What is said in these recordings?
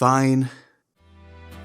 Fine.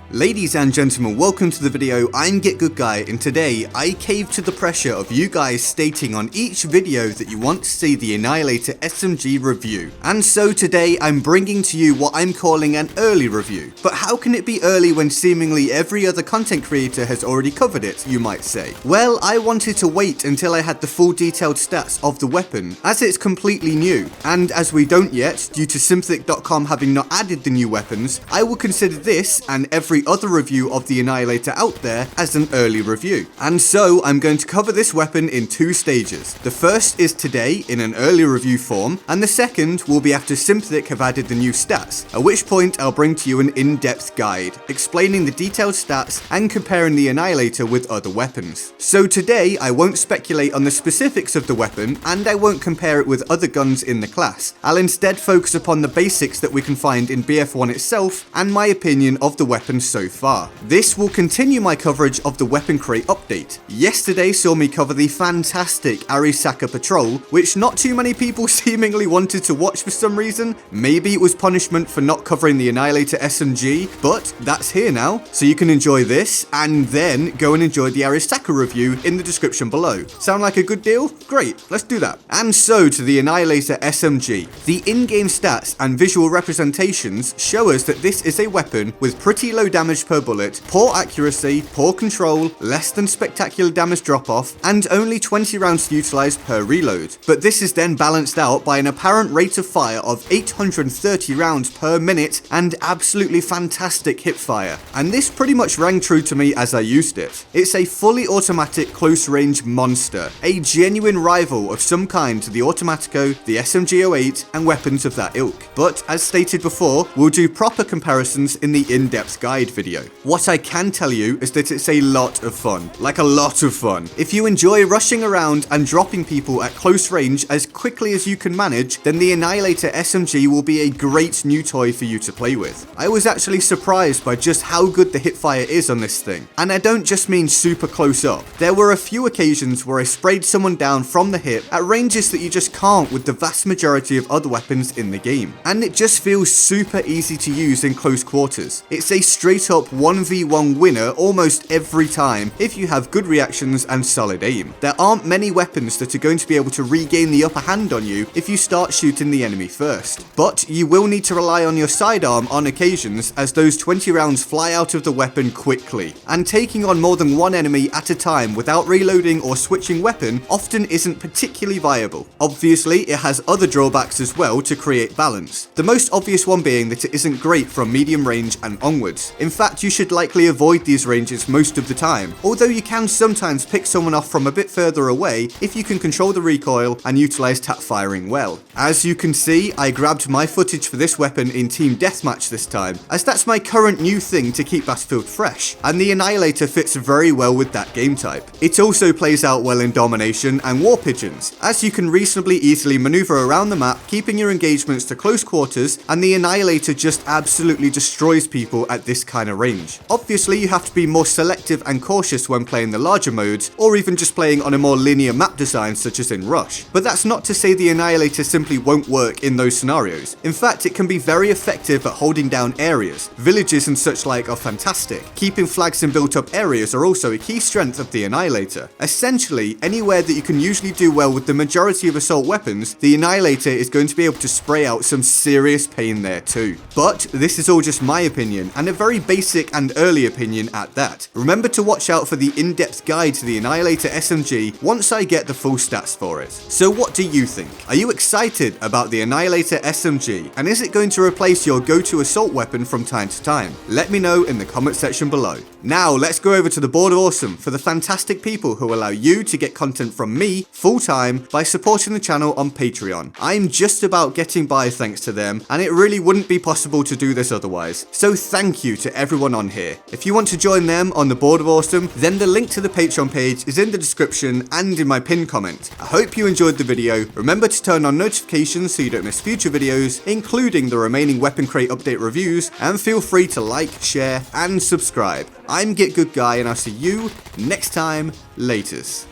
Ladies and gentlemen, welcome to the video. I'm GetGoodGuy, and today I cave to the pressure of you guys stating on each video that you want to see the Annihilator SMG review. And so today I'm bringing to you what I'm calling an early review. But how can it be early when seemingly every other content creator has already covered it, you might say? Well, I wanted to wait until I had the full detailed stats of the weapon, as it's completely new. And as we don't yet, due to Synthic.com having not added the new weapons, I will consider this and every other review of the Annihilator out there as an early review. And so I'm going to cover this weapon in two stages. The first is today in an early review form, and the second will be after Synthic have added the new stats, at which point I'll bring to you an in-depth guide explaining the detailed stats and comparing the Annihilator with other weapons. So today I won't speculate on the specifics of the weapon, and I won't compare it with other guns in the class. I'll instead focus upon the basics that we can find in BF1 itself and my opinion of the weapon so far. This will continue my coverage of the weapon crate update. Yesterday saw me cover the fantastic Arisaka patrol, which not too many people seemingly wanted to watch for some reason. Maybe it was punishment for not covering the Annihilator SMG, but that's here now, so you can enjoy this and then go and enjoy the Arisaka review in the description below. Sound like a good deal? Great, let's do that. And so to the Annihilator SMG. The in-game stats and visual representations show us that this is a weapon with pretty low damage per bullet, poor accuracy, poor control, less than spectacular damage drop-off, and only 20 rounds utilized per reload. But this is then balanced out by an apparent rate of fire of 830 rounds per minute and absolutely fantastic hipfire. And this pretty much rang true to me as I used it. It's a fully automatic close-range monster, a genuine rival of some kind to the Automatico, the SMG-08, and weapons of that ilk. But as stated before, we'll do proper comparisons in the in-depth guide video. What I can tell you is that it's a lot of fun, like a lot of fun. If you enjoy rushing around and dropping people at close range as quickly as you can manage, then the Annihilator SMG will be a great new toy for you to play with. I was actually surprised by just how good the hipfire is on this thing, and I don't just mean super close up. There were a few occasions where I sprayed someone down from the hip at ranges that you just can't with the vast majority of other weapons in the game, and it just feels super easy to use in close quarters. It's a straight up 1v1 winner almost every time if you have good reactions and solid aim. There aren't many weapons that are going to be able to regain the upper hand on you if you start shooting the enemy first. But you will need to rely on your sidearm on occasions, as those 20 rounds fly out of the weapon quickly, and taking on more than one enemy at a time without reloading or switching weapon often isn't particularly viable. Obviously it has other drawbacks as well to create balance, the most obvious one being that it isn't great from medium range and onwards. In fact, you should likely avoid these ranges most of the time, although you can sometimes pick someone off from a bit further away if you can control the recoil and utilize tap firing well. As you can see, I grabbed my footage for this weapon in Team Deathmatch this time, as that's my current new thing to keep Battlefield fresh, and the Annihilator fits very well with that game type. It also plays out well in Domination and War Pigeons, as you can reasonably easily maneuver around the map, keeping your engagements to close quarters, and the Annihilator just absolutely destroys people at this kind of range. Obviously you have to be more selective and cautious when playing the larger modes, or even just playing on a more linear map design such as in Rush. But that's not to say the Annihilator simply won't work in those scenarios. In fact, it can be very effective at holding down areas. Villages and such like are fantastic. Keeping flags in built up areas are also a key strength of the Annihilator. Essentially, anywhere that you can usually do well with the majority of assault weapons, the Annihilator is going to be able to spray out some serious pain there too. But this is all just my opinion, and a very basic and early opinion at that. Remember to watch out for the in-depth guide to the Annihilator SMG once I get the full stats for it. So what do you think? Are you excited about the Annihilator SMG, and is it going to replace your go-to assault weapon from time to time? Let me know in the comment section below. Now let's go over to the Board of Awesome for the fantastic people who allow you to get content from me full-time by supporting the channel on Patreon. I'm just about getting by thanks to them, and it really wouldn't be possible to do this otherwise. So thank you to everyone on here. If you want to join them on the Board of Awesome, then the link to the Patreon page is in the description and in my pinned comment. I hope you enjoyed the video. Remember to turn on notifications so you don't miss future videos, including the remaining weapon crate update reviews, and feel free to like, share, and subscribe. I'm GetGoodGuy, and I'll see you next time. Laters.